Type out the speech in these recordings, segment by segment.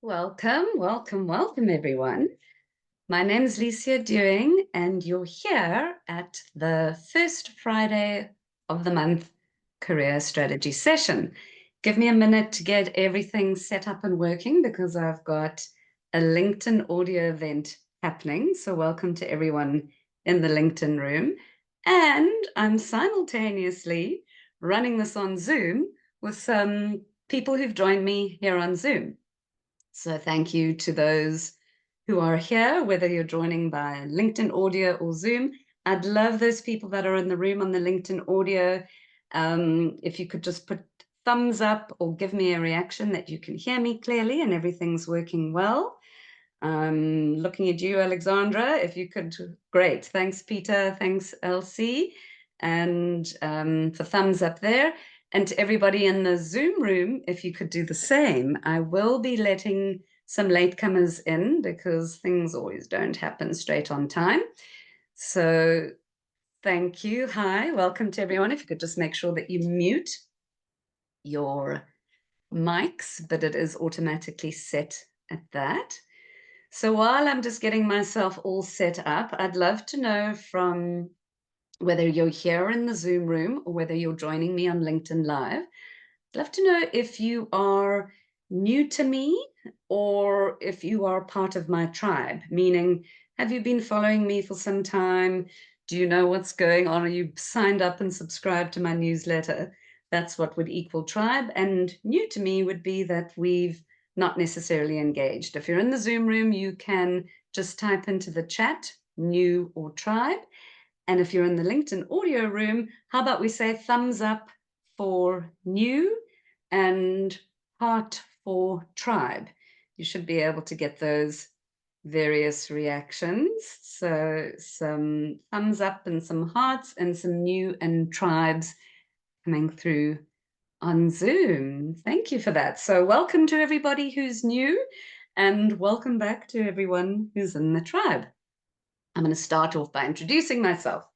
Welcome, welcome, welcome, everyone. My name is Licia Dewing, and you're here at the first Friday of the month career strategy session. Give me a minute to get everything set up and working because I've got a LinkedIn audio event happening. So welcome to everyone in the LinkedIn room. And I'm simultaneously running this on Zoom with some people who've joined me here on Zoom. So thank you to those who are here, whether you're joining by LinkedIn audio or Zoom. I'd love those people that are in the room on the LinkedIn audio. If you could just put thumbs up or give me a reaction that you can hear me clearly and everything's working well. Looking at you, Alexandra, if you could, great. Thanks, Peter. Thanks, Elsie. And for thumbs up there. And to everybody in the Zoom room, if you could do the same. I will be letting some latecomers in because things always don't happen straight on time. So thank you. Hi, welcome to everyone. If you could just make sure that you mute your mics, but it is automatically set at that. So while I'm just getting myself all set up, I'd love to know from whether you're here in the Zoom room or whether you're joining me on LinkedIn Live. I'd love to know if you are new to me or if you are part of my tribe, meaning, have you been following me for some time? Do you know what's going on? Are you signed up and subscribed to my newsletter? That's what would equal tribe. And new to me would be that we've not necessarily engaged. If you're in the Zoom room, you can just type into the chat, new or tribe. And if you're in the LinkedIn audio room, how about we say thumbs up for new and heart for tribe? You should be able to get those various reactions. So some thumbs up and some hearts and some new and tribes coming through on Zoom. Thank you for that. So welcome to everybody who's new and welcome back to everyone who's in the tribe. I'm going to start off by introducing myself.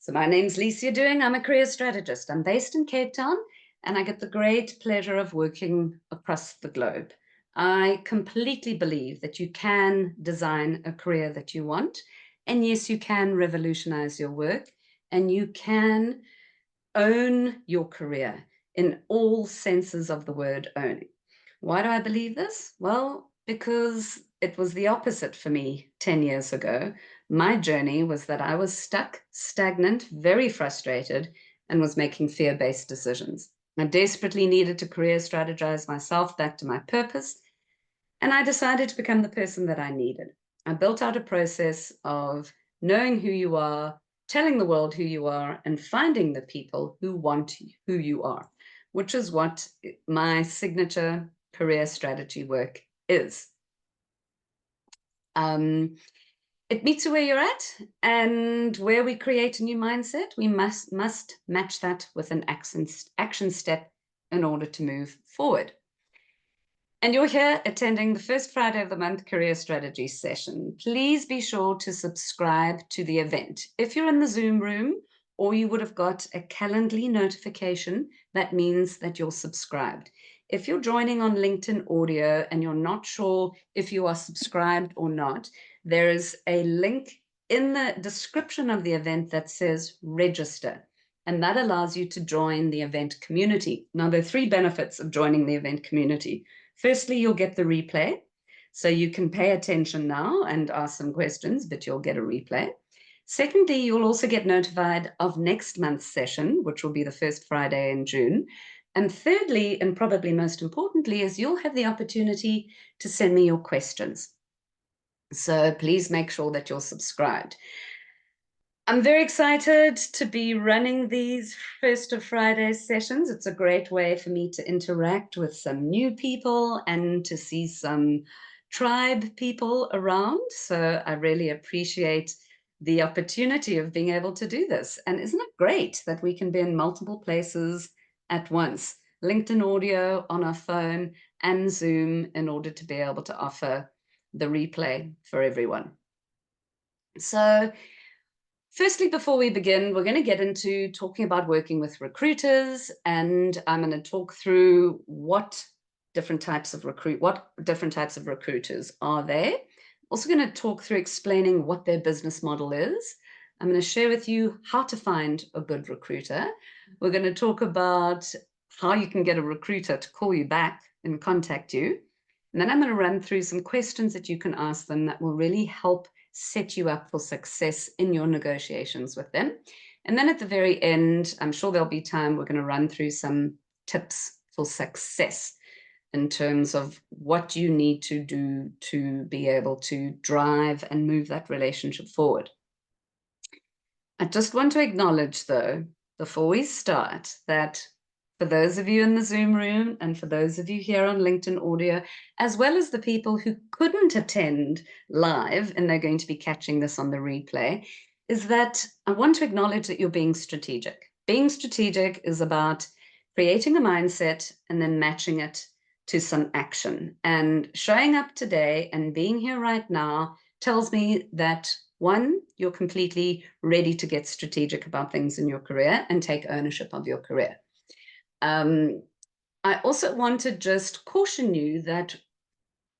So my name's Licia Dewing. I'm a career strategist. I'm based in Cape Town, and I get the great pleasure of working across the globe. I completely believe that you can design a career that you want, and yes, you can revolutionize your work, and you can own your career in all senses of the word owning. Why do I believe this? Well, because it was the opposite for me 10 years ago. My journey was that I was stuck, stagnant, very frustrated, and was making fear-based decisions. I desperately needed to career strategize myself back to my purpose, and I decided to become the person that I needed. I built out a process of knowing who you are, telling the world who you are, and finding the people who want who you are, which is what my signature career strategy work is. It meets you where you're at, and where we create a new mindset, we must match that with an action step in order to move forward. And you're here attending the first Friday of the month career strategy session. Please be sure to subscribe to the event. If you're in the Zoom room, or you would have got a Calendly notification, that means that you're subscribed. If you're joining on LinkedIn audio and you're not sure if you are subscribed or not, there is a link in the description of the event that says register, and that allows you to join the event community. Now, there are 3 benefits of joining the event community. Firstly, you'll get the replay, so you can pay attention now and ask some questions, but you'll get a replay. Secondly, you'll also get notified of next month's session, which will be the first Friday in June. And thirdly, and probably most importantly, is you'll have the opportunity to send me your questions. So please make sure that you're subscribed. I'm very excited to be running these first of Friday sessions. It's a great way for me to interact with some new people and to see some tribe people around. So I really appreciate the opportunity of being able to do this. And isn't it great that we can be in multiple places at once? LinkedIn audio on our phone and Zoom in order to be able to offer the replay for everyone. So firstly, before we begin, we're going to get into talking about working with recruiters, and I'm going to talk through what different types of recruiters are there. Also going to talk through explaining what their business model is. I'm going to share with you how to find a good recruiter. We're going to talk about how you can get a recruiter to call you back and contact you. And then I'm going to run through some questions that you can ask them that will really help set you up for success in your negotiations with them. And then at the very end, I'm sure there'll be time, we're going to run through some tips for success in terms of what you need to do to be able to drive and move that relationship forward. I just want to acknowledge, though, before we start, that for those of you in the Zoom room and for those of you here on LinkedIn Audio, as well as the people who couldn't attend live and they're going to be catching this on the replay, is that I want to acknowledge that you're being strategic. Being strategic is about creating a mindset and then matching it to some action. And showing up today and being here right now tells me that, one, you're completely ready to get strategic about things in your career and take ownership of your career. I also want to just caution you that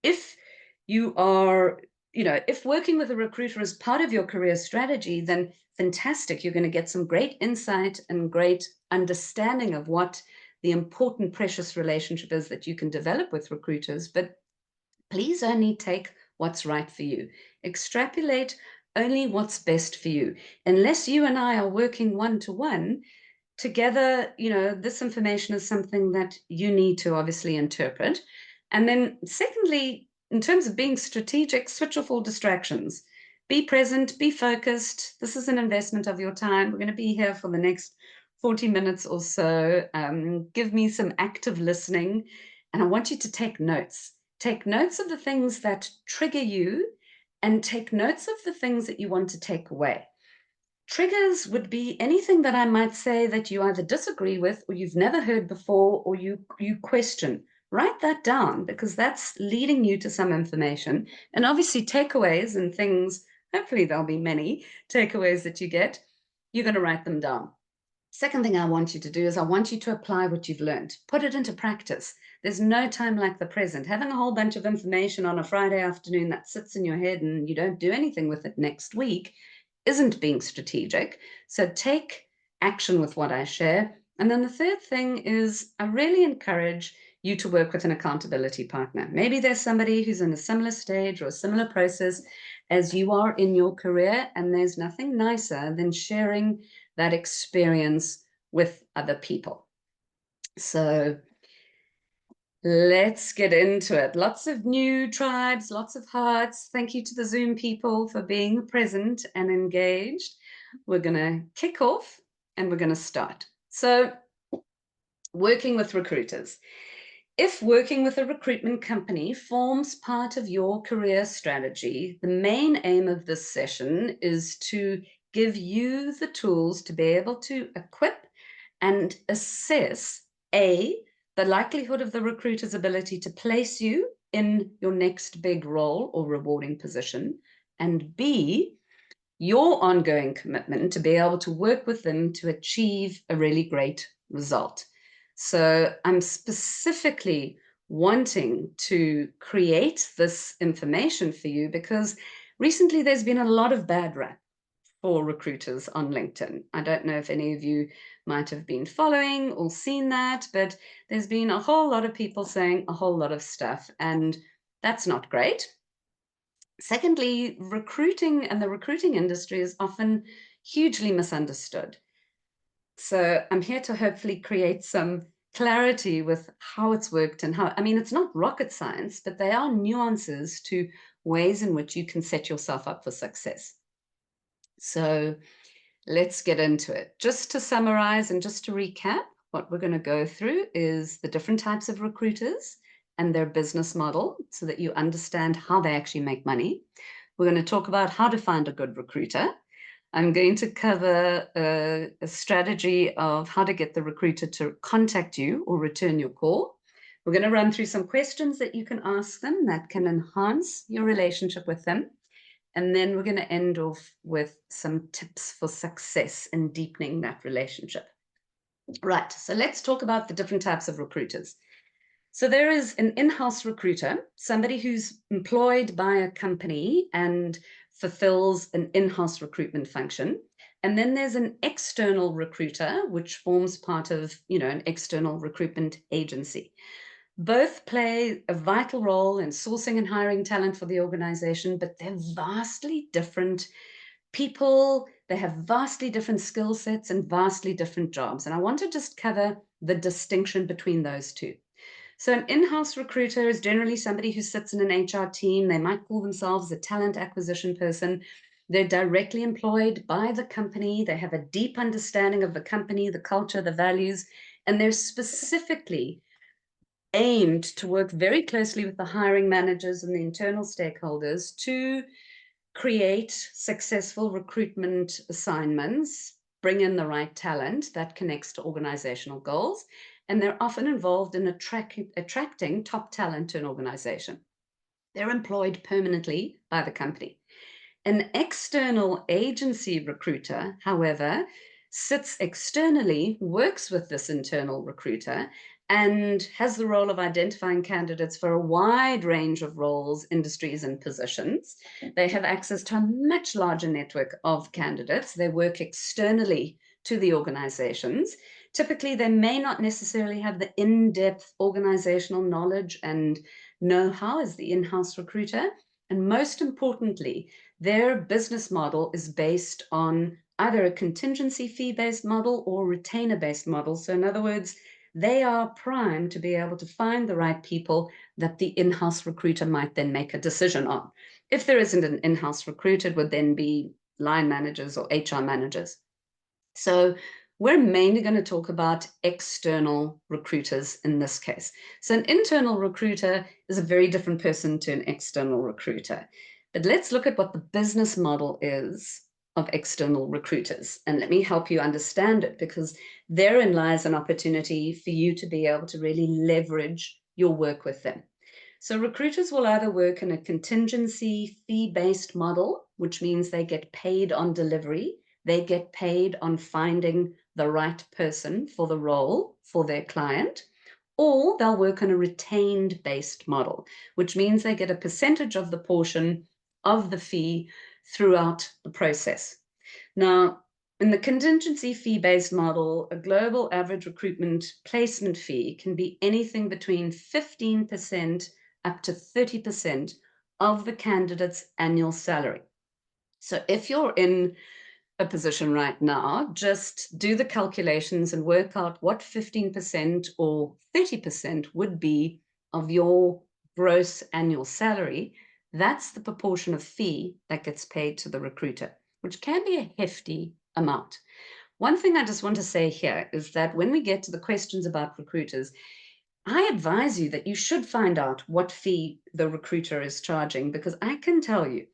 if you are, if working with a recruiter is part of your career strategy, then fantastic. You're going to get some great insight and great understanding of what the important, precious relationship is that you can develop with recruiters. But please only take what's right for you. Extrapolate only what's best for you. Unless you and I are working one-to-one together, this information is something that you need to obviously interpret. And then secondly, in terms of being strategic, switch off all distractions. Be present, be focused. This is an investment of your time. We're going to be here for the next 40 minutes or so. Give me some active listening. And I want you to take notes. Take notes of the things that trigger you and take notes of the things that you want to take away. Triggers would be anything that I might say that you either disagree with or you've never heard before or you question. Write that down because that's leading you to some information. And obviously takeaways and things, hopefully there'll be many takeaways that you get, you're going to write them down. Second thing I want you to do is I want you to apply what you've learned. Put it into practice. There's no time like the present. Having a whole bunch of information on a Friday afternoon that sits in your head and you don't do anything with it next week isn't being strategic. So take action with what I share. And then the third thing is I really encourage you to work with an accountability partner. Maybe there's somebody who's in a similar stage or a similar process as you are in your career, and there's nothing nicer than sharing that experience with other people. So let's get into it. Lots of new tribes, lots of hearts. Thank you to the Zoom people for being present and engaged. We're going to kick off and we're going to start. So, working with recruiters. If working with a recruitment company forms part of your career strategy, the main aim of this session is to give you the tools to be able to equip and assess A, the likelihood of the recruiter's ability to place you in your next big role or rewarding position, and B, your ongoing commitment to be able to work with them to achieve a really great result. So I'm specifically wanting to create this information for you because recently there's been a lot of bad rap for recruiters on LinkedIn. I don't know if any of you might have been following or seen that, but there's been a whole lot of people saying a whole lot of stuff, and that's not great. Secondly, recruiting and the recruiting industry is often hugely misunderstood. So I'm here to hopefully create some clarity with how it's worked and how, it's not rocket science, but they are nuances to ways in which you can set yourself up for success. So let's get into it. Just to summarize and just to recap, what we're going to go through is the different types of recruiters and their business model so that you understand how they actually make money. We're going to talk about how to find a good recruiter. I'm going to cover a strategy of how to get the recruiter to contact you or return your call. We're going to run through some questions that you can ask them that can enhance your relationship with them. And then we're going to end off with some tips for success in deepening that relationship. Right, so let's talk about the different types of recruiters. So there is an in-house recruiter, somebody who's employed by a company and fulfills an in-house recruitment function. And then there's an external recruiter, which forms part of, an external recruitment agency. Both play a vital role in sourcing and hiring talent for the organization, but they're vastly different people. They have vastly different skill sets and vastly different jobs. And I want to just cover the distinction between those two. So an in-house recruiter is generally somebody who sits in an HR team. They might call themselves a talent acquisition person. They're directly employed by the company. They have a deep understanding of the company, the culture, the values, and they're specifically aimed to work very closely with the hiring managers and the internal stakeholders to create successful recruitment assignments, bring in the right talent that connects to organizational goals, and they're often involved in attracting top talent to an organization. They're employed permanently by the company. An external agency recruiter, however, sits externally, works with this internal recruiter, and has the role of identifying candidates for a wide range of roles, industries, and positions. They have access to a much larger network of candidates. They work externally to the organizations. Typically, they may not necessarily have the in-depth organizational knowledge and know-how as the in-house recruiter. And most importantly, their business model is based on either a contingency fee-based model or retainer-based model. So in other words, they are primed to be able to find the right people that the in-house recruiter might then make a decision on. If there isn't an in-house recruiter, it would then be line managers or HR managers. So we're mainly going to talk about external recruiters in this case. So an internal recruiter is a very different person to an external recruiter. But let's look at what the business model is of external recruiters. And let me help you understand it, because therein lies an opportunity for you to be able to really leverage your work with them. So recruiters will either work in a contingency fee-based model, which means they get paid on delivery. They get paid on finding the right person for the role for their client, or they'll work on a retained based model, which means they get a percentage of the portion of the fee throughout the process. Now, in the contingency fee-based model, a global average recruitment placement fee can be anything between 15% up to 30% of the candidate's annual salary. So if you're in a position right now, just do the calculations and work out what 15% or 30% would be of your gross annual salary. That's the proportion of fee that gets paid to the recruiter, which can be a hefty amount. One thing I just want to say here is that when we get to the questions about recruiters, I advise you that you should find out what fee the recruiter is charging, because I can tell you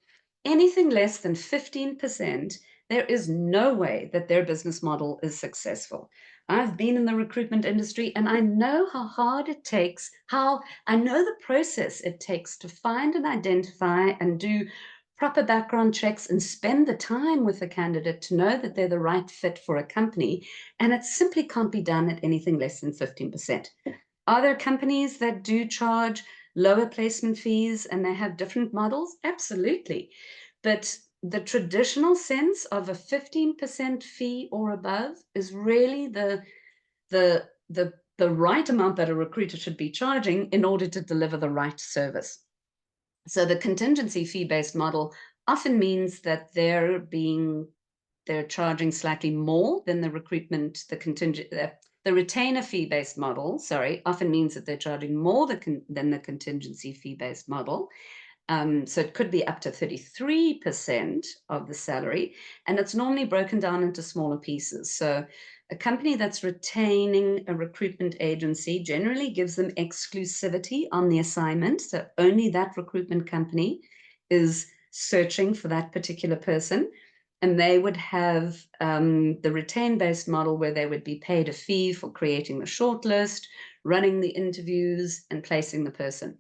anything less than 15%, there is no way that their business model is successful. I've been in the recruitment industry and I know how hard it takes, I know the process it takes to find and identify and do proper background checks and spend the time with a candidate to know that they're the right fit for a company. And it simply can't be done at anything less than 15%. Are there companies that do charge lower placement fees and they have different models? Absolutely. But the traditional sense of a 15% fee or above is really the right amount that a recruiter should be charging in order to deliver the right service. So the contingency fee-based model often means that they're charging slightly more than the recruitment, the retainer fee-based model, often means that they're charging more than the contingency fee-based model. So it could be up to 33% of the salary, and it's normally broken down into smaller pieces. So a company that's retaining a recruitment agency generally gives them exclusivity on the assignment. So only that recruitment company is searching for that particular person. And they would have the retain-based model where they would be paid a fee for creating the shortlist, running the interviews, and placing the person.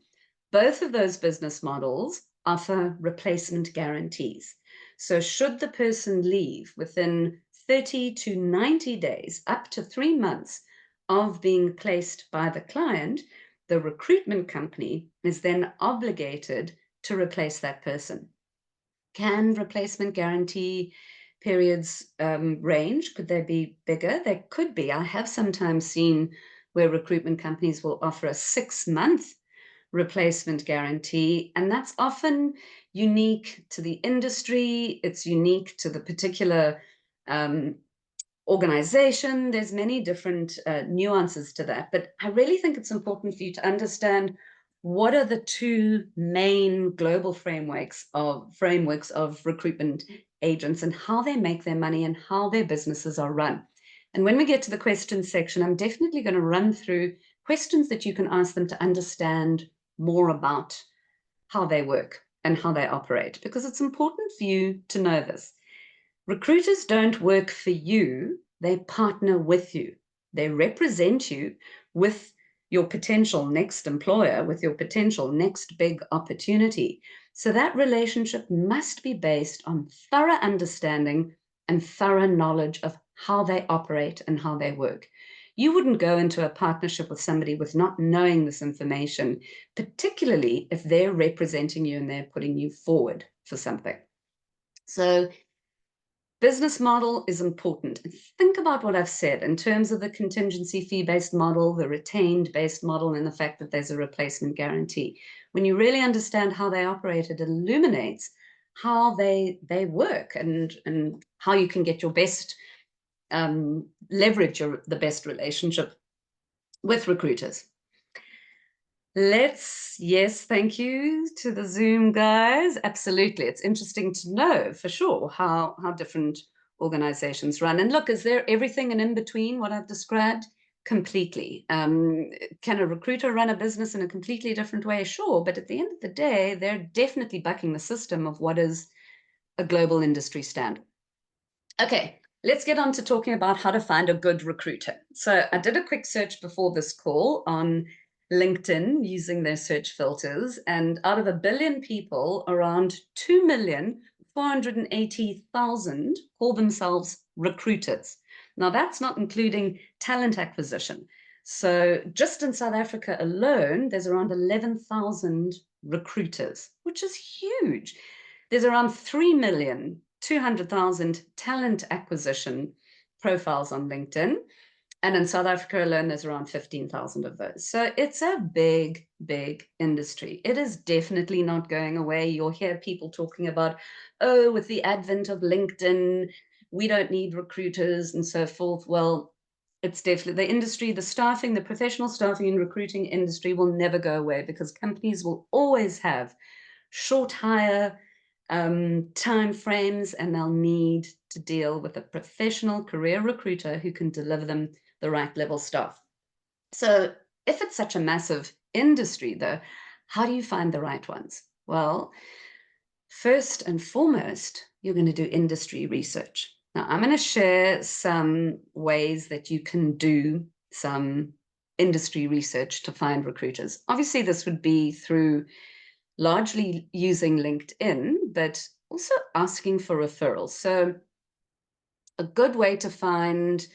Both of those business models offer replacement guarantees. So should the person leave within 30 to 90 days, up to 3 months of being placed by the client, the recruitment company is then obligated to replace that person. Can replacement guarantee periods range? Could they be bigger? They could be. I have sometimes seen where recruitment companies will offer a 6-month replacement guarantee, and that's often unique to the industry. It's unique to the particular organization. There's many different nuances to that, but I really think it's important for you to understand what are the two main global frameworks of recruitment agents and how they make their money and how their businesses are run. And when we get to the questions section, I'm definitely going to run through questions that you can ask them to understand more about how they work and how they operate, because it's important for you to know this. Recruiters don't work for you, they partner with you. They represent you with your potential next employer, with your potential next big opportunity. So that relationship must be based on thorough understanding and thorough knowledge of how they operate and how they work. You wouldn't go into a partnership with somebody with not knowing this information, particularly if they're representing you and they're putting you forward for something. So business model is important. Think about what I've said in terms of the contingency fee-based model, the retained-based model, and the fact that there's a replacement guarantee. When you really understand how they operate, it illuminates how they work and how you can get your best, leverage the best relationship with recruiters. Yes, thank you to the Zoom guys. Absolutely. It's interesting to know for sure how different organizations run. And look, is there everything and in between what I've described? Completely. Can a recruiter run a business in a completely different way? Sure. But at the end of the day, they're definitely bucking the system of what is a global industry standard. Okay. Let's get on to talking about how to find a good recruiter. So I did a quick search before this call on LinkedIn using their search filters, and out of 1 billion people, around 2,480,000 call themselves recruiters. Now, that's not including talent acquisition. So just in South Africa alone, there's around 11,000 recruiters, which is huge. There's around 3,200,000 talent acquisition profiles on LinkedIn. And in South Africa alone, there's around 15,000 of those. So it's a big, big industry. It is definitely not going away. You'll hear people talking about, oh, with the advent of LinkedIn, we don't need recruiters and so forth. Well, it's definitely the industry, the staffing, the professional staffing and recruiting industry will never go away because companies will always have short hire time frames, and they'll need to deal with a professional career recruiter who can deliver them the right level stuff. So if it's such a massive industry, though, how do you find the right ones? Well, first and foremost, you're going to do industry research. Now, I'm going to share some ways that you can do some industry research to find recruiters. Obviously, this would be through largely using LinkedIn, but also asking for referrals. So a good way to find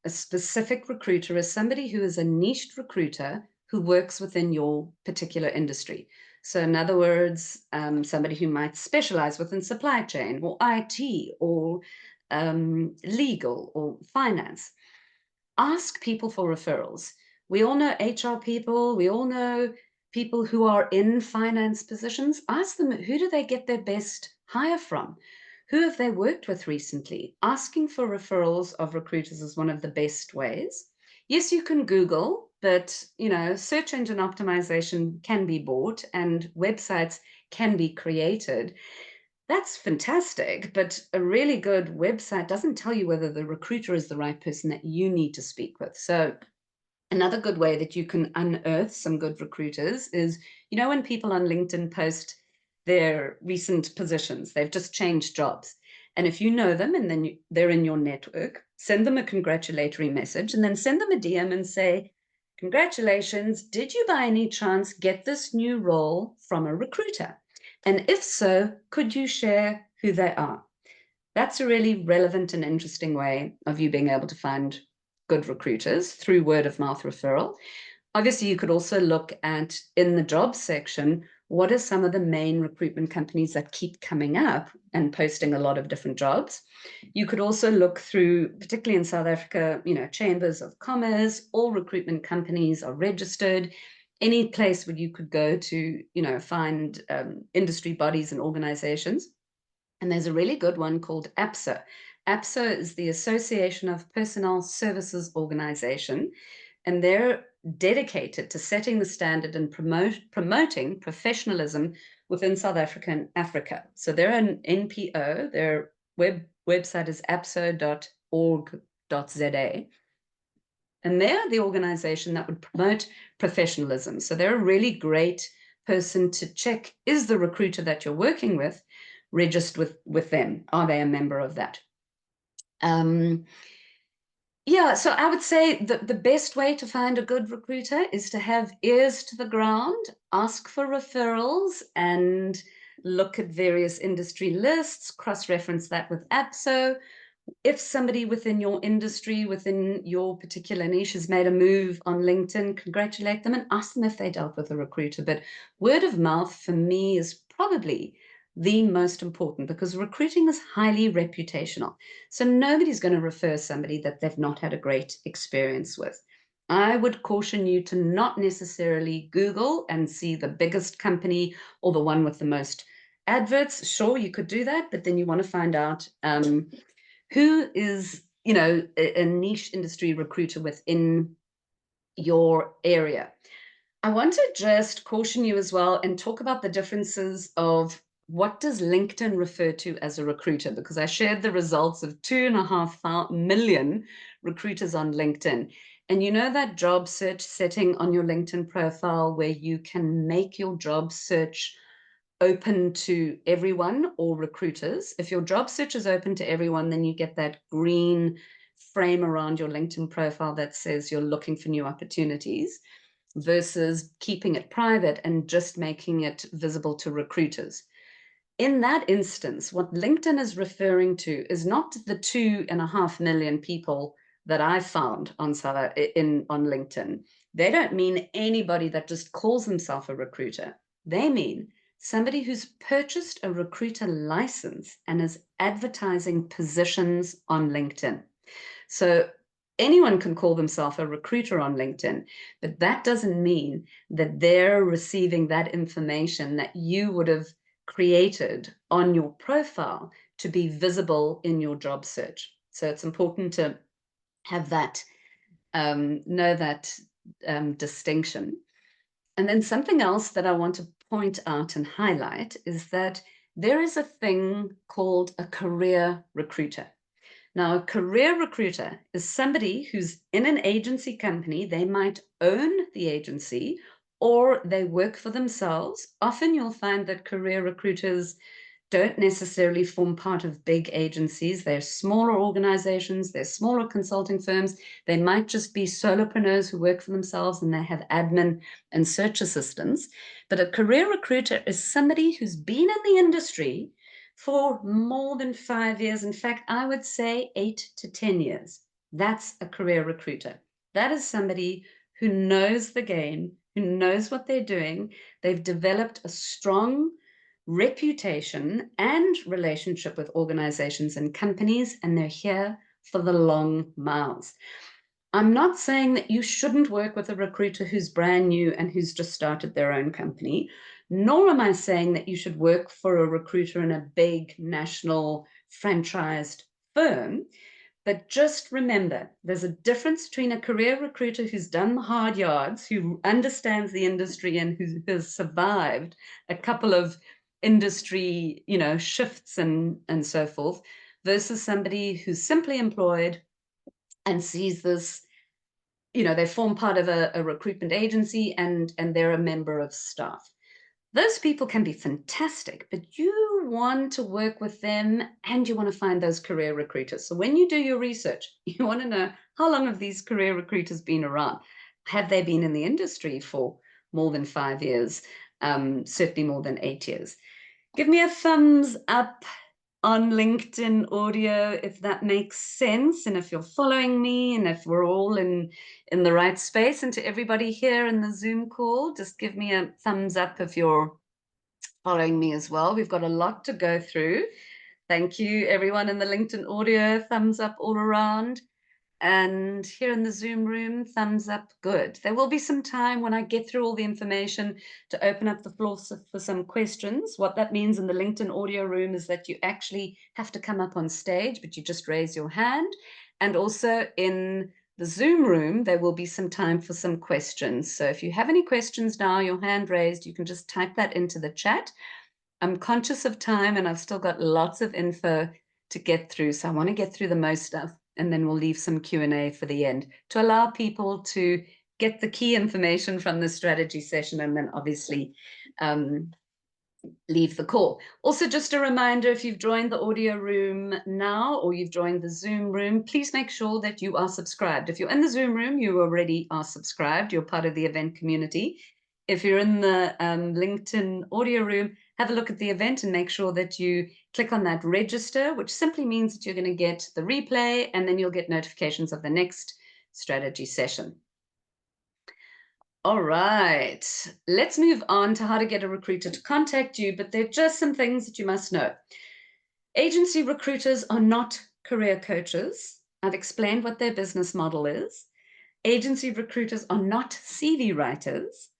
a specific recruiter is somebody who is a niched recruiter who works within your particular industry. So in other words, somebody who might specialize within supply chain or IT or legal or finance. Ask people for referrals. We all know HR people. We all know people who are in finance positions. Ask them, who do they get their best hire from? Who have they worked with recently? Asking for referrals of recruiters is one of the best ways. Yes, you can Google, but search engine optimization can be bought and websites can be created. That's fantastic, but a really good website doesn't tell you whether the recruiter is the right person that you need to speak with. So another good way that you can unearth some good recruiters is, when people on LinkedIn post their recent positions, they've just changed jobs. And if you know them and then they're in your network, send them a congratulatory message and then send them a DM and say, congratulations, did you by any chance get this new role from a recruiter? And if so, could you share who they are? That's a really relevant and interesting way of you being able to find good recruiters through word of mouth referral. Obviously, you could also look at, in the jobs section, what are some of the main recruitment companies that keep coming up and posting a lot of different jobs. You could also look through, particularly in South Africa, chambers of commerce. All recruitment companies are registered. Any place where you could go to, find industry bodies and organizations. And there's a really good one called APSA. APSA is the Association of Personnel Services Organization, and they're dedicated to setting the standard and promoting professionalism within South Africa and Africa. So they're an NPO. Their website is apsa.org.za. And they're the organization that would promote professionalism. So they're a really great person to check, is the recruiter that you're working with registered with them? Are they a member of that? Yeah, so I would say that the best way to find a good recruiter is to have ears to the ground, ask for referrals, and look at various industry lists, cross-reference that with APSO. If somebody within your industry, within your particular niche has made a move on LinkedIn, congratulate them and ask them if they dealt with a recruiter. But word of mouth for me is probably the most important, because recruiting is highly reputational. So nobody's going to refer somebody that they've not had a great experience with. I would caution you to not necessarily Google and see the biggest company or the one with the most adverts. Sure, you could do that, but then you want to find out who is, a niche industry recruiter within your area. I want to just caution you as well and talk about the differences of what does LinkedIn refer to as a recruiter, because I shared the results of 2.5 million recruiters on LinkedIn. And you know that job search setting on your LinkedIn profile where you can make your job search open to everyone or recruiters? If your job search is open to everyone, then you get that green frame around your LinkedIn profile that says you're looking for new opportunities, versus keeping it private and just making it visible to recruiters. In that instance, what LinkedIn is referring to is not the 2.5 million people that I found on LinkedIn. They don't mean anybody that just calls themselves a recruiter. They mean somebody who's purchased a recruiter license and is advertising positions on LinkedIn. So anyone can call themselves a recruiter on LinkedIn, but that doesn't mean that they're receiving that information that you would have created on your profile to be visible in your job search. So it's important to have that, know that distinction. And then something else that I want to point out and highlight is that there is a thing called a career recruiter. Now, a career recruiter is somebody who's in an agency company. They might own the agency or they work for themselves. Often you'll find that career recruiters don't necessarily form part of big agencies. They're smaller organizations, they're smaller consulting firms. They might just be solopreneurs who work for themselves and they have admin and search assistants. But a career recruiter is somebody who's been in the industry for more than 5 years. In fact, I would say 8 to 10 years. That's a career recruiter. That is somebody who knows the game, who knows what they're doing. They've developed a strong reputation and relationship with organizations and companies, and they're here for the long miles. I'm not saying that you shouldn't work with a recruiter who's brand new and who's just started their own company, nor am I saying that you should work for a recruiter in a big national franchised firm. But just remember, there's a difference between a career recruiter who's done the hard yards, who understands the industry and who has survived a couple of industry, shifts and so forth, versus somebody who's simply employed and sees this, they form part of a recruitment agency and they're a member of staff. Those people can be fantastic, but you want to work with them and you want to find those career recruiters. So when you do your research, you want to know, how long have these career recruiters been around? Have they been in the industry for more than 5 years? Certainly more than 8 years. Give me a thumbs up on LinkedIn audio, if that makes sense, and if you're following me, and if we're all in the right space. And to everybody here in the Zoom call, just give me a thumbs up if you're following me as well. We've got a lot to go through. Thank you, everyone in the LinkedIn audio, thumbs up all around. And here in the Zoom room, thumbs up, good. There will be some time when I get through all the information to open up the floor for some questions. What that means in the LinkedIn audio room is that you actually have to come up on stage, but you just raise your hand. And also in the Zoom room, there will be some time for some questions. So if you have any questions now, your hand raised, you can just type that into the chat. I'm conscious of time and I've still got lots of info to get through. So I want to get through the most stuff, and then we'll leave some Q&A for the end to allow people to get the key information from the strategy session, and then obviously leave the call. Also, just a reminder, if you've joined the audio room now or you've joined the Zoom room, please make sure that you are subscribed. If you're in the Zoom room, you already are subscribed. You're part of the event community. If you're in the LinkedIn audio room, have a look at the event and make sure that you click on that register, which simply means that you're going to get the replay, and then you'll get notifications of the next strategy session. All right, let's move on to how to get a recruiter to contact you, but there are just some things that you must know. Agency recruiters are not career coaches. I've explained what their business model is. Agency recruiters are not CV writers.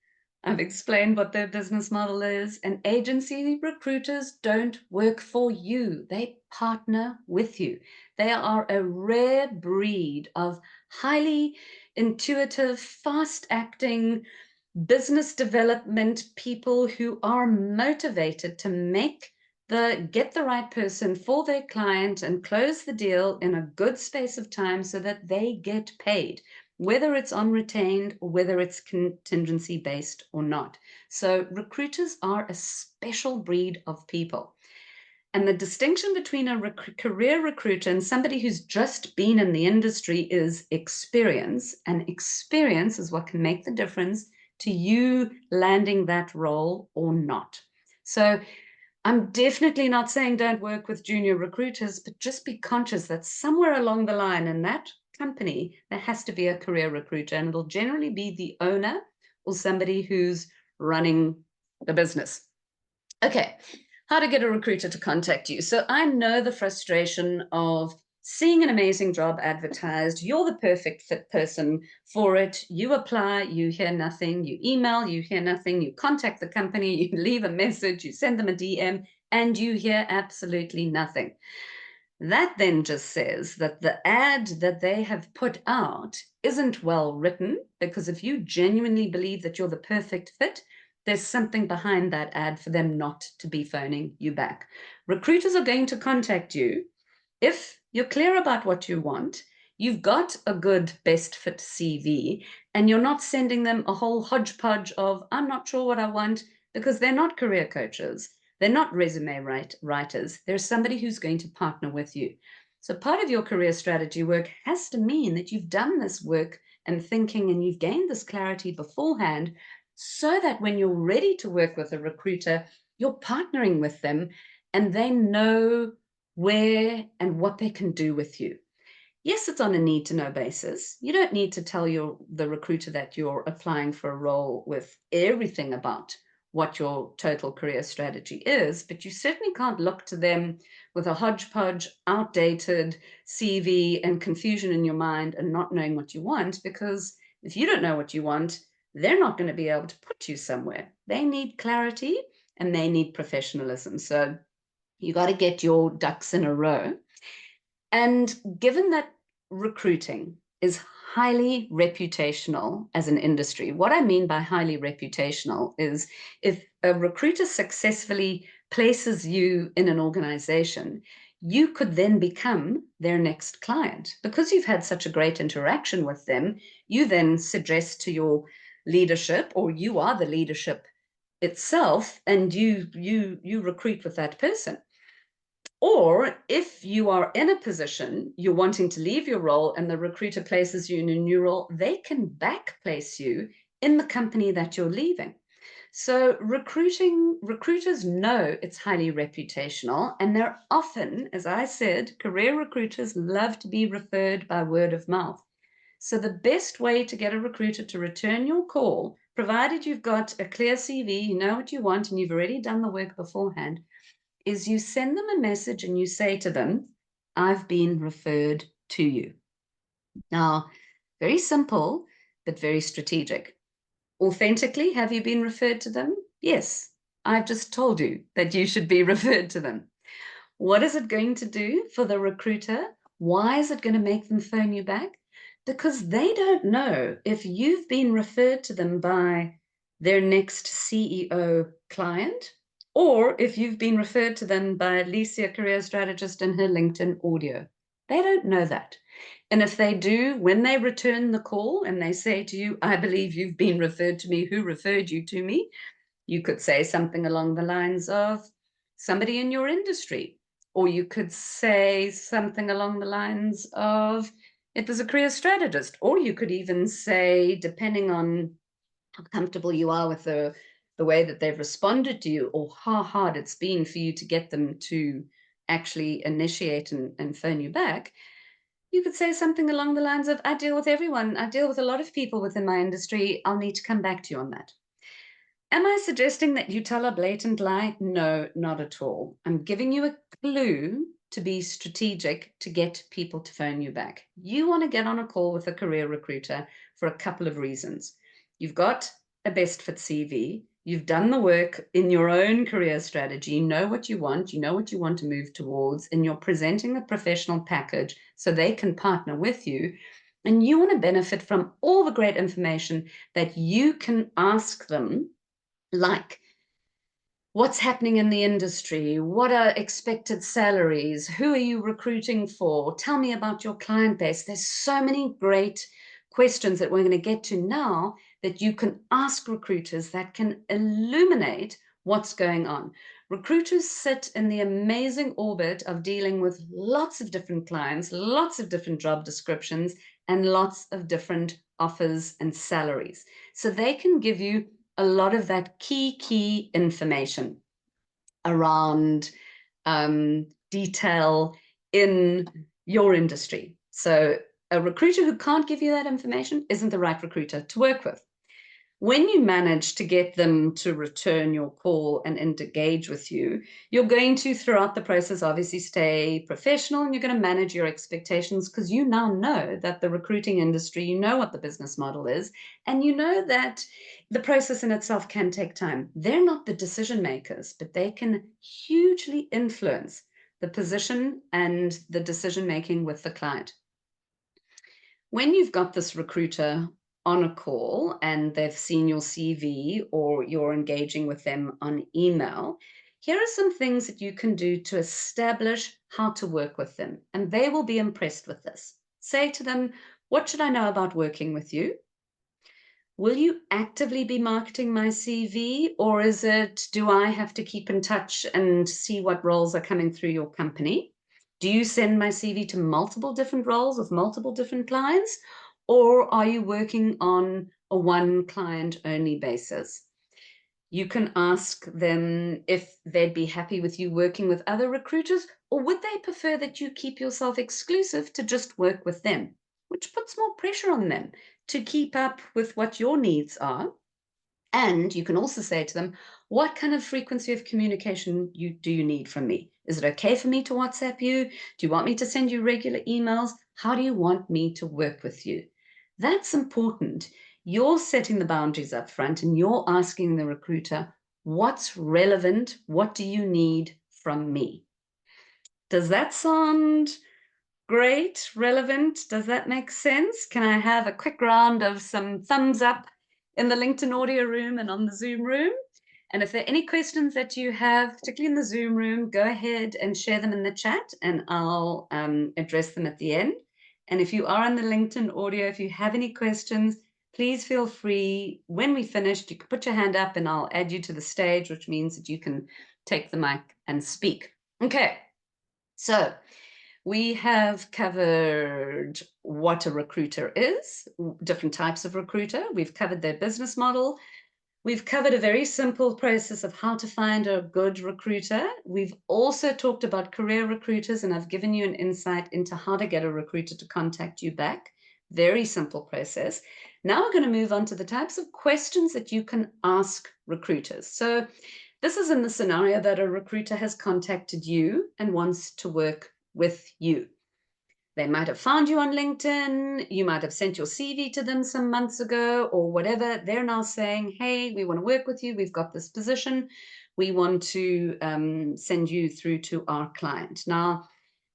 I've explained what their business model is. And agency recruiters don't work for you. They partner with you. They are a rare breed of highly intuitive, fast-acting business development people who are motivated to get the right person for their client and close the deal in a good space of time so that they get paid, whether it's on retained or whether it's contingency based or not. So recruiters are a special breed of people. And the distinction between a career recruiter and somebody who's just been in the industry is experience. And experience is what can make the difference to you landing that role or not. So I'm definitely not saying don't work with junior recruiters, but just be conscious that somewhere along the line in that company, there has to be a career recruiter, and it'll generally be the owner or somebody who's running the business. Okay, how to get a recruiter to contact you. So I know the frustration of seeing an amazing job advertised. You're the perfect fit person for it. You apply, you hear nothing. You email, you hear nothing. You contact the company, you leave a message, you send them a DM, and you hear absolutely nothing. That then just says that the ad that they have put out isn't well written, because if you genuinely believe that you're the perfect fit, there's something behind that ad for them not to be phoning you back. Recruiters are going to contact you if you're clear about what you want, you've got a good best fit CV, and you're not sending them a whole hodgepodge of, I'm not sure what I want, because they're not career coaches. They're not resume writers. There's somebody who's going to partner with you. So part of your career strategy work has to mean that you've done this work and thinking, and you've gained this clarity beforehand, so that when you're ready to work with a recruiter, you're partnering with them and they know where and what they can do with you. Yes, it's on a need-to-know basis. You don't need to tell the recruiter that you're applying for a role with everything about what your total career strategy is, but you certainly can't look to them with a hodgepodge, outdated CV and confusion in your mind and not knowing what you want, because if you don't know what you want, they're not going to be able to put you somewhere. They need clarity and they need professionalism. So you got to get your ducks in a row. And given that recruiting is highly reputational as an industry, what I mean by highly reputational is if a recruiter successfully places you in an organization, you could then become their next client. Because you've had such a great interaction with them, you then suggest to your leadership, or you are the leadership itself, and you recruit with that person. Or if you are in a position, you're wanting to leave your role and the recruiter places you in a new role, they can back place you in the company that you're leaving. So recruiters know it's highly reputational, and they're often, as I said, career recruiters love to be referred by word of mouth. So the best way to get a recruiter to return your call, provided you've got a clear CV, you know what you want, and you've already done the work beforehand, is you send them a message and you say to them, I've been referred to you. Now, very simple, but very strategic. Authentically, have you been referred to them? Yes, I've just told you that you should be referred to them. What is it going to do for the recruiter? Why is it going to make them phone you back? Because they don't know if you've been referred to them by their next CEO client, or if you've been referred to them by Alicia, career strategist, in her LinkedIn audio. They don't know that. And if they do, when they return the call and they say to you, I believe you've been referred to me, who referred you to me? You could say something along the lines of somebody in your industry, or you could say something along the lines of it was a career strategist, or you could even say, depending on how comfortable you are with the way that they've responded to you, or how hard it's been for you to get them to actually initiate and phone you back, you could say something along the lines of, I deal with everyone. I deal with a lot of people within my industry. I'll need to come back to you on that. Am I suggesting that you tell a blatant lie? No, not at all. I'm giving you a clue to be strategic to get people to phone you back. You want to get on a call with a career recruiter for a couple of reasons. You've got a best fit CV. You've done the work in your own career strategy. You know what you want to move towards, and you're presenting a professional package so they can partner with you. And you want to benefit from all the great information that you can ask them, like what's happening in the industry, what are expected salaries, who are you recruiting for, tell me about your client base. There's so many great questions that we're going to get to now that you can ask recruiters that can illuminate what's going on. Recruiters sit in the amazing orbit of dealing with lots of different clients, lots of different job descriptions, and lots of different offers and salaries. So they can give you a lot of that key information around detail in your industry. So a recruiter who can't give you that information isn't the right recruiter to work with. When you manage to get them to return your call and engage with you, you're going to, throughout the process, obviously stay professional, and you're going to manage your expectations because you now know that the recruiting industry, you know what the business model is, and you know that the process in itself can take time. They're not the decision makers, but they can hugely influence the position and the decision making with the client. When you've got this recruiter on a call and they've seen your CV or you're engaging with them on email, here are some things that you can do to establish how to work with them, and they will be impressed with this. Say to them, what should I know about working with you? Will you actively be marketing my CV, or is it, do I have to keep in touch and see what roles are coming through your company? Do you send my CV to multiple different roles with multiple different clients, or are you working on a one client only basis? You can ask them if they'd be happy with you working with other recruiters, or would they prefer that you keep yourself exclusive to just work with them, which puts more pressure on them to keep up with what your needs are. And you can also say to them, what kind of frequency of communication do you need from me? Is it okay for me to WhatsApp you? Do you want me to send you regular emails? How do you want me to work with you? That's important. You're setting the boundaries up front and you're asking the recruiter, what's relevant? What do you need from me? Does that sound great, relevant? Does that make sense? Can I have a quick round of some thumbs up in the LinkedIn audio room and on the Zoom room? And if there are any questions that you have, particularly in the Zoom room, go ahead and share them in the chat and I'll address them at the end. And if you are on the LinkedIn audio, if you have any questions, please feel free. When we finished, you can put your hand up and I'll add you to the stage, which means that you can take the mic and speak. Okay, so we have covered what a recruiter is, different types of recruiter. We've covered their business model. We've covered a very simple process of how to find a good recruiter. We've also talked about career recruiters, and I've given you an insight into how to get a recruiter to contact you back. Very simple process. Now we're going to move on to the types of questions that you can ask recruiters. So this is in the scenario that a recruiter has contacted you and wants to work with you. They might have found you on LinkedIn, you might have sent your CV to them some months ago or whatever. They're now saying, hey, we want to work with you. We've got this position. We want to send you through to our client. Now,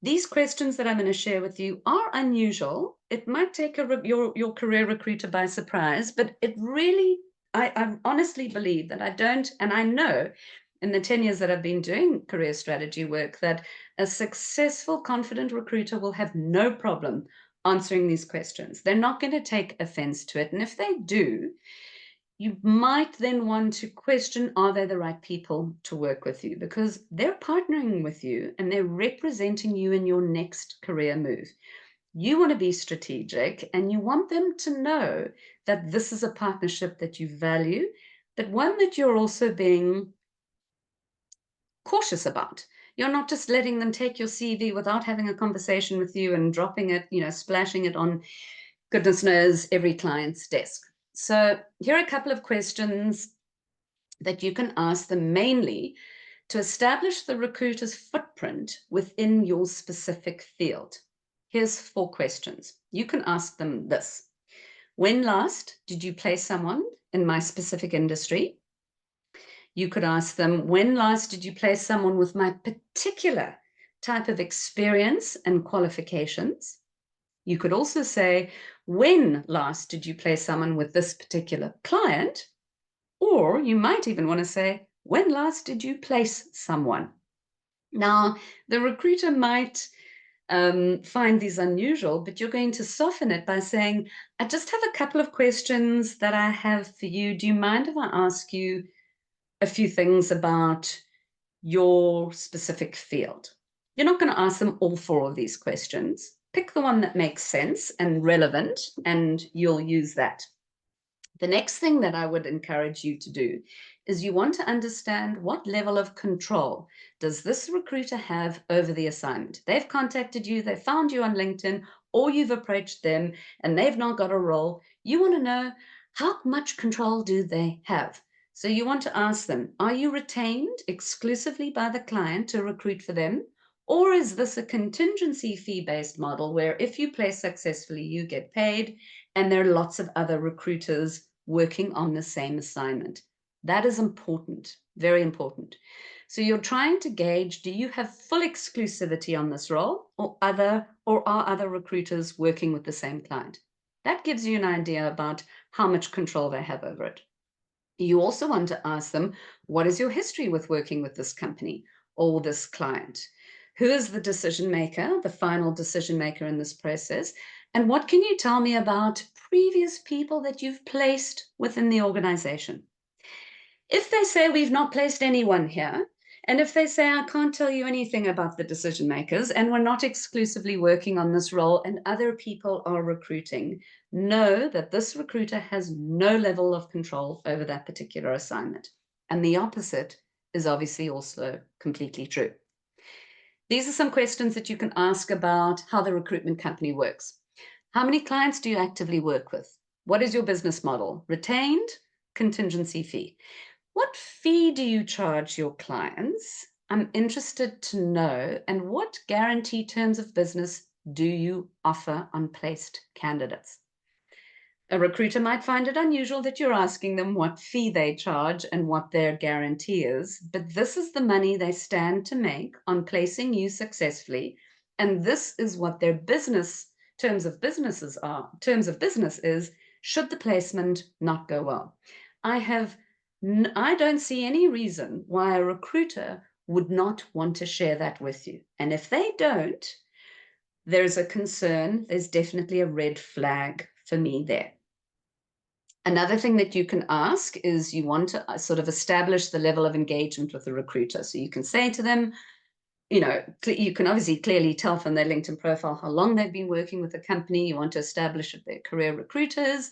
these questions that I'm going to share with you are unusual. It might take your career recruiter by surprise, but it really, I honestly believe that I don't, and I know in the 10 years that I've been doing career strategy work, that a successful, confident recruiter will have no problem answering these questions. They're not going to take offense to it. And if they do, you might then want to question, are they the right people to work with you? Because they're partnering with you and they're representing you in your next career move. You want to be strategic and you want them to know that this is a partnership that you value, but one that you're also being cautious about. You're not just letting them take your CV without having a conversation with you and dropping it, splashing it on goodness knows every client's desk. So here are a couple of questions that you can ask them, mainly to establish the recruiter's footprint within your specific field. Here's 4 questions. You can ask them this. When last did you place someone in my specific industry? You could ask them, when last did you place someone with my particular type of experience and qualifications? You could also say, when last did you place someone with this particular client? Or you might even want to say, when last did you place someone? Now, the recruiter might find these unusual, but you're going to soften it by saying, I just have a couple of questions that I have for you. Do you mind if I ask you a few things about your specific field? You're not going to ask them all 4 of these questions. Pick the one that makes sense and relevant, and you'll use that. The next thing that I would encourage you to do is you want to understand what level of control does this recruiter have over the assignment. They've contacted you, they found you on LinkedIn, or you've approached them and they've not got a role. You want to know, how much control do they have? So you want to ask them, are you retained exclusively by the client to recruit for them? Or is this a contingency fee-based model where if you place successfully, you get paid, and there are lots of other recruiters working on the same assignment? That is important, very important. So you're trying to gauge, do you have full exclusivity on this role, or are other recruiters working with the same client? That gives you an idea about how much control they have over it. You also want to ask them, what is your history with working with this company or this client? Who is the decision maker, the final decision maker in this process? And what can you tell me about previous people that you've placed within the organization? If they say we've not placed anyone here, and if they say I can't tell you anything about the decision makers and we're not exclusively working on this role and other people are recruiting, know that this recruiter has no level of control over that particular assignment. And the opposite is obviously also completely true. These are some questions that you can ask about how the recruitment company works. How many clients do you actively work with? What is your business model? Retained, contingency fee. What fee do you charge your clients? I'm interested to know. And what guarantee terms of business do you offer on placed candidates? A recruiter might find it unusual that you're asking them what fee they charge and what their guarantee is, but this is the money they stand to make on placing you successfully. And this is what their terms of business is, should the placement not go well. I don't see any reason why a recruiter would not want to share that with you. And if they don't, there's a concern, there's definitely a red flag for me there. Another thing that you can ask is you want to sort of establish the level of engagement with the recruiter. So you can say to them, you can obviously clearly tell from their LinkedIn profile how long they've been working with the company. You want to establish if they're career recruiters.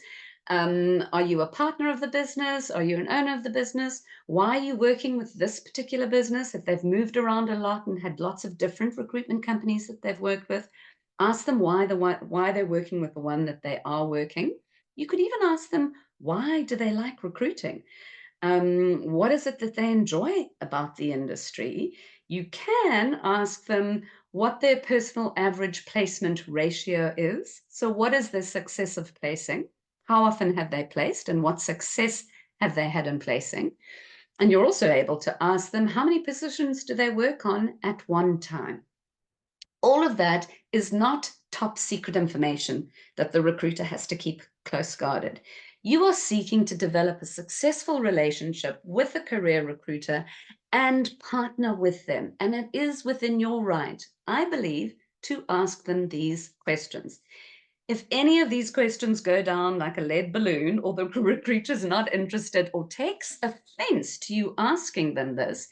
Are you a partner of the business? Are you an owner of the business? Why are you working with this particular business? If they've moved around a lot and had lots of different recruitment companies that they've worked with, ask them why they're working with the one that they are working. You could even ask them, why do they like recruiting? What is it that they enjoy about the industry? You can ask them what their personal average placement ratio is. So what is their success of placing? How often have they placed, and what success have they had in placing? And you're also able to ask them, how many positions do they work on at one time? All of that is not top secret information that the recruiter has to keep close guarded. You are seeking to develop a successful relationship with a career recruiter and partner with them. And it is within your right, I believe, to ask them these questions. If any of these questions go down like a lead balloon, or the recruiter's not interested or takes offense to you asking them this,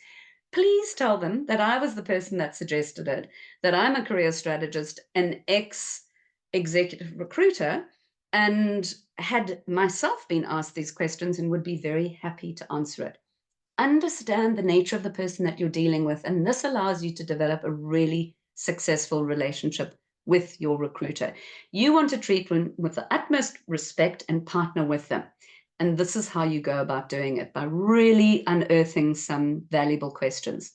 please tell them that I was the person that suggested it, that I'm a career strategist, an ex-executive recruiter, and had myself been asked these questions and would be very happy to answer it. Understand the nature of the person that you're dealing with, and this allows you to develop a really successful relationship with your recruiter. You want to treat them with the utmost respect and partner with them. And this is how you go about doing it, by really unearthing some valuable questions.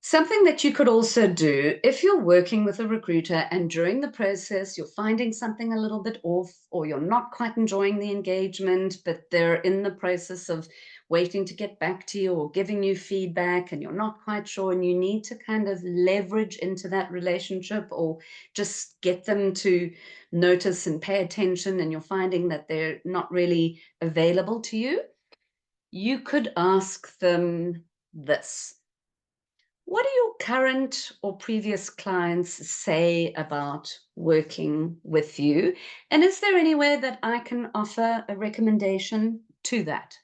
Something that you could also do if you're working with a recruiter and during the process you're finding something a little bit off, or you're not quite enjoying the engagement, but they're in the process of waiting to get back to you or giving you feedback and you're not quite sure, and you need to kind of leverage into that relationship or just get them to notice and pay attention, and you're finding that they're not really available to you, you could ask them this. What do your current or previous clients say about working with you? And is there any way that I can offer a recommendation to that?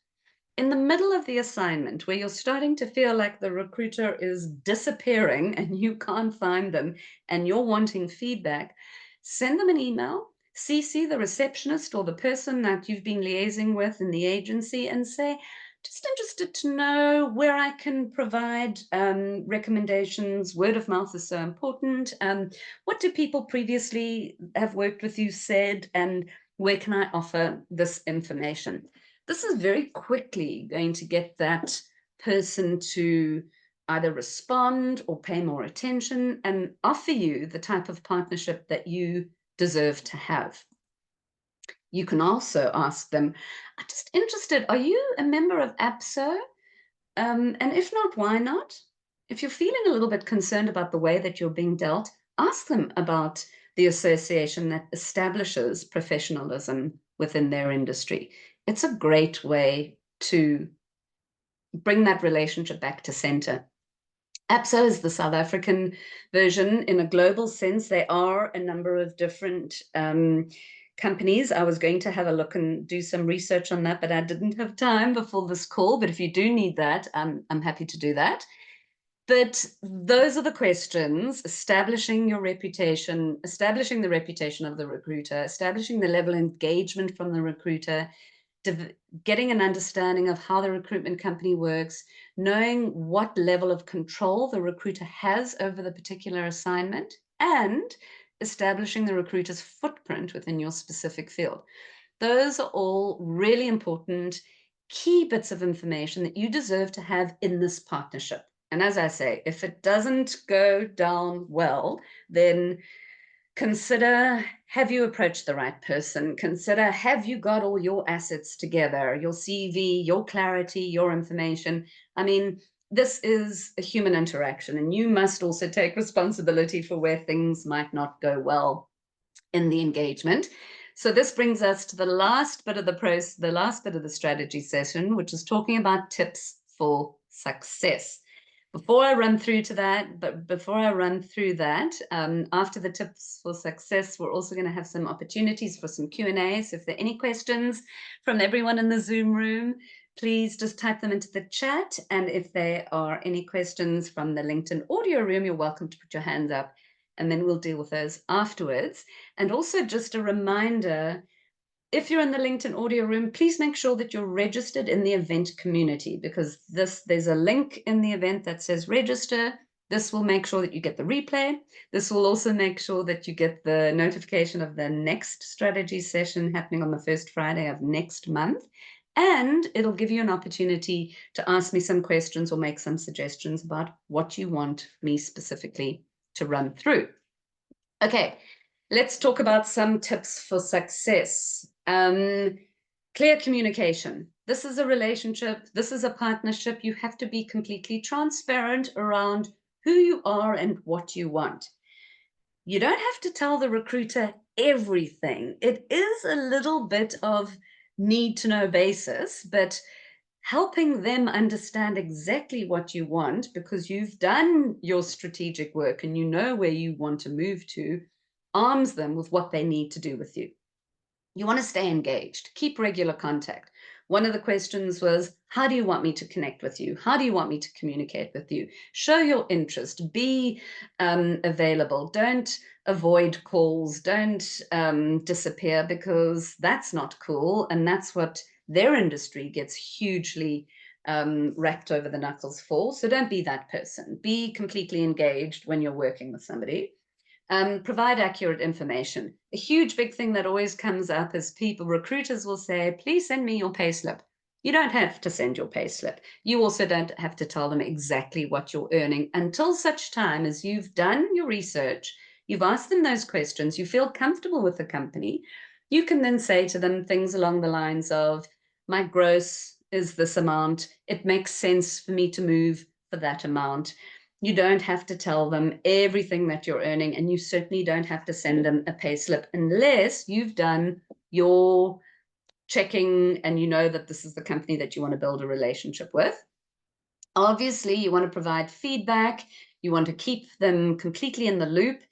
In the middle of the assignment, where you're starting to feel like the recruiter is disappearing and you can't find them and you're wanting feedback, send them an email, CC the receptionist or the person that you've been liaising with in the agency, and say, just interested to know where I can provide recommendations. Word of mouth is so important. What do people previously have worked with you said, and where can I offer this information? This is very quickly going to get that person to either respond or pay more attention and offer you the type of partnership that you deserve to have. You can also ask them, I'm just interested, are you a member of APSO? And if not, why not? If you're feeling a little bit concerned about the way that you're being dealt, ask them about the association that establishes professionalism within their industry. It's a great way to bring that relationship back to center. APSO is the South African version. In a global sense, there are a number of different companies. I was going to have a look and do some research on that, but I didn't have time before this call. But if you do need that, I'm happy to do that. But those are the questions: establishing your reputation, establishing the reputation of the recruiter, establishing the level of engagement from the recruiter, getting an understanding of how the recruitment company works, knowing what level of control the recruiter has over the particular assignment, and establishing the recruiter's footprint within your specific field. Those are all really important key bits of information that you deserve to have in this partnership. And as I say, if it doesn't go down well, then consider, have you approached the right person? Consider, have you got all your assets together, your CV, your clarity, your information? I mean, this is a human interaction, and you must also take responsibility for where things might not go well in the engagement. So this brings us to the last bit of the strategy session, which is talking about tips for success. Before I run through that, after the tips for success, we're also going to have some opportunities for some Q&A. So if there are any questions from everyone in the Zoom room, please just type them into the chat. And if there are any questions from the LinkedIn audio room, you're welcome to put your hands up, and then we'll deal with those afterwards. And also just a reminder, if you're in the LinkedIn audio room, please make sure that you're registered in the event community, because there's a link in the event that says register. This will make sure that you get the replay. This will also make sure that you get the notification of the next strategy session happening on the first Friday of next month. And it'll give you an opportunity to ask me some questions or make some suggestions about what you want me specifically to run through. Okay, let's talk about some tips for success. Clear communication. This is a relationship. This is a partnership. You have to be completely transparent around who you are and what you want. You don't have to tell the recruiter everything. It is a little bit of need to know basis, but helping them understand exactly what you want, because you've done your strategic work and you know where you want to move to, arms them with what they need to do with you. You want to stay engaged, keep regular contact. One of the questions was, how do you want me to connect with you? How do you want me to communicate with you? Show your interest, be available. Don't avoid calls, don't disappear, because that's not cool. And that's what their industry gets hugely wrapped over the knuckles for. So don't be that person. Be completely engaged when you're working with somebody. Provide accurate information. A huge big thing that always comes up is recruiters will say, please send me your payslip. You don't have to send your payslip. You also don't have to tell them exactly what you're earning until such time as you've done your research, you've asked them those questions, you feel comfortable with the company. You can then say to them things along the lines of, my gross is this amount. It makes sense for me to move for that amount. You don't have to tell them everything that you're earning, and you certainly don't have to send them a pay slip unless you've done your checking and you know that this is the company that you want to build a relationship with. Obviously, you want to provide feedback. You want to keep them completely in the loop.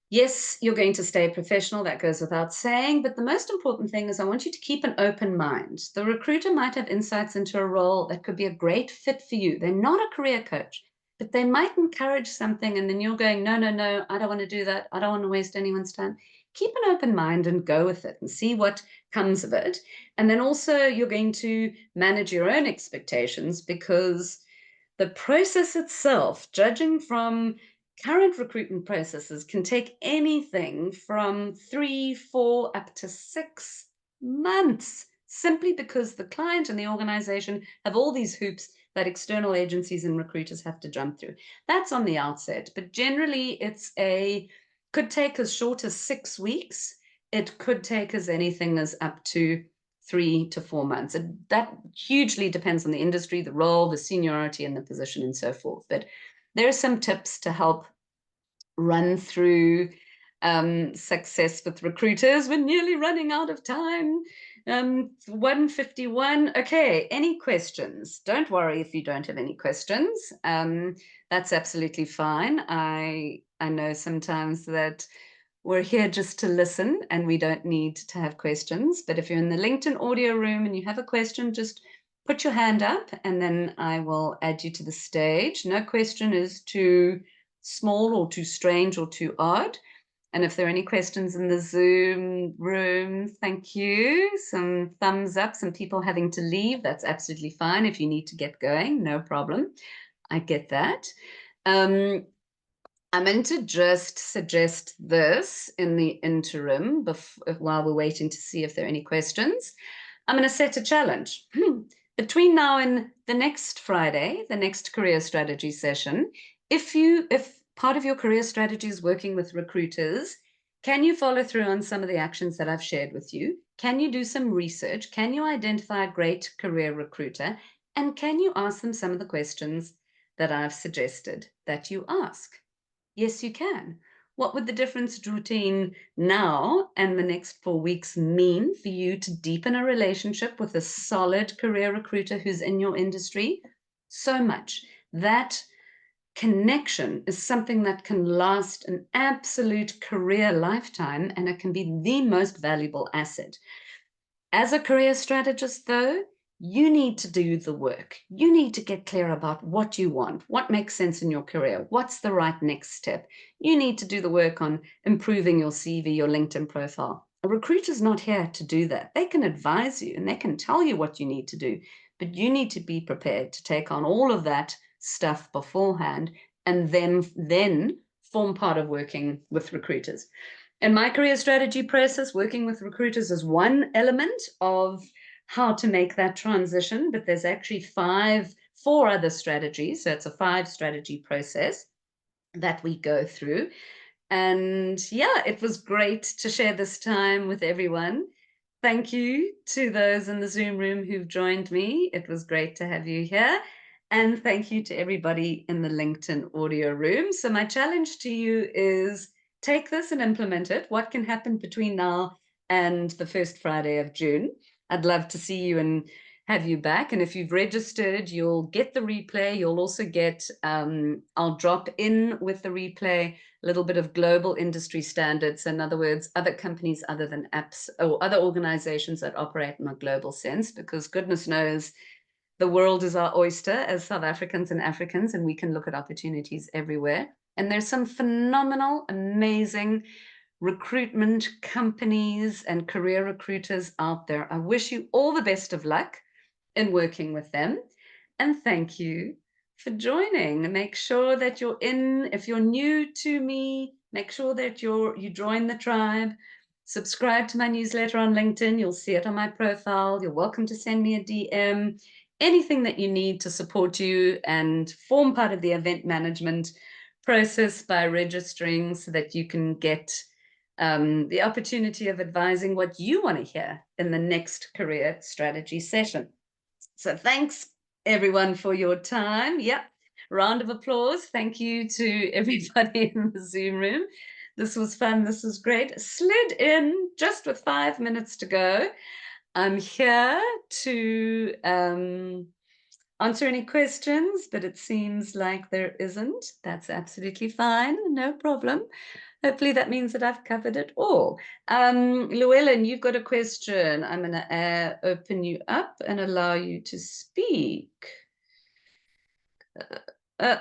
Yes, you're going to stay professional, that goes without saying, but the most important thing is I want you to keep an open mind. The recruiter might have insights into a role that could be a great fit for you. They're not a career coach, but they might encourage something, and then you're going, no, no, no, I don't want to do that. I don't want to waste anyone's time. Keep an open mind and go with it and see what comes of it. And then also you're going to manage your own expectations, because the process itself, judging from current recruitment processes, can take anything from 3, 4, up to 6 months, simply because the client and the organization have all these hoops that external agencies and recruiters have to jump through. That's on the outset, but generally could take as short as 6 weeks. It could take as anything as up to 3 to 4 months. That hugely depends on the industry, the role, the seniority, and the position, and so forth. But there are some tips to help run through success with recruiters. We're nearly running out of time. 1:51. Okay, any questions? Don't worry if you don't have any questions. That's absolutely fine. I know sometimes that we're here just to listen and we don't need to have questions. But if you're in the LinkedIn audio room and you have a question, just put your hand up and then I will add you to the stage. No question is too small or too strange or too odd. And if there are any questions in the Zoom room, thank you. Some thumbs up, some people having to leave. That's absolutely fine. If you need to get going, no problem. I get that. I'm going to just suggest this in the interim while we're waiting to see if there are any questions. I'm going to set a challenge. Between now and the next Friday, the next career strategy session, if part of your career strategy is working with recruiters, can you follow through on some of the actions that I've shared with you? Can you do some research? Can you identify a great career recruiter? And can you ask them some of the questions that I've suggested that you ask? Yes, you can. What would the difference between now and the next 4 weeks mean for you to deepen a relationship with a solid career recruiter who's in your industry? So much. That connection is something that can last an absolute career lifetime, and it can be the most valuable asset. As a career strategist, though, you need to do the work. You need to get clear about what you want, what makes sense in your career, what's the right next step. You need to do the work on improving your CV, your LinkedIn profile. A recruiter's not here to do that. They can advise you and they can tell you what you need to do, but you need to be prepared to take on all of that stuff beforehand and then form part of working with recruiters. In my career strategy process, working with recruiters is one element of how to make that transition, but there's actually four other strategies. So it's a 5 strategy process that we go through. And yeah, it was great to share this time with everyone. Thank you to those in the Zoom room who've joined me. It was great to have you here. And thank you to everybody in the LinkedIn audio room. So my challenge to you is take this and implement it. What can happen between now and the first Friday of June? I'd love to see you and have you back. And if you've registered, you'll get the replay. You'll also get, I'll drop in with the replay a little bit of global industry standards. In other words, other companies other than apps or other organizations that operate in a global sense, because goodness knows the world is our oyster as South Africans and Africans, and we can look at opportunities everywhere. And there's some phenomenal, amazing recruitment companies and career recruiters out there. I wish you all the best of luck in working with them. And thank you for joining. Make sure that you're in. If you're new to me, make sure that you join the tribe. Subscribe to my newsletter on LinkedIn. You'll see it on my profile. You're welcome to send me a DM. Anything that you need to support you and form part of the event management process by registering so that you can get the opportunity of advising what you want to hear in the next career strategy session. So thanks everyone for your time. Yep. Round of applause. Thank you to everybody in the Zoom room. This was fun. This was great. Slid in just with 5 minutes to go. I'm here to answer any questions, but it seems like there isn't. That's absolutely fine. No problem. Hopefully that means that I've covered it all. Llewellyn, you've got a question. I'm going to open you up and allow you to speak. No,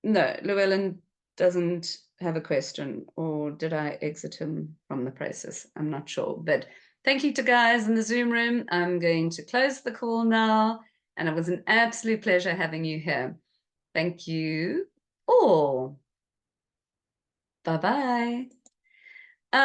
Llewellyn doesn't have a question, or did I exit him from the process? I'm not sure, but thank you to guys in the Zoom room. I'm going to close the call now, and it was an absolute pleasure having you here. Thank you all. Bye-bye.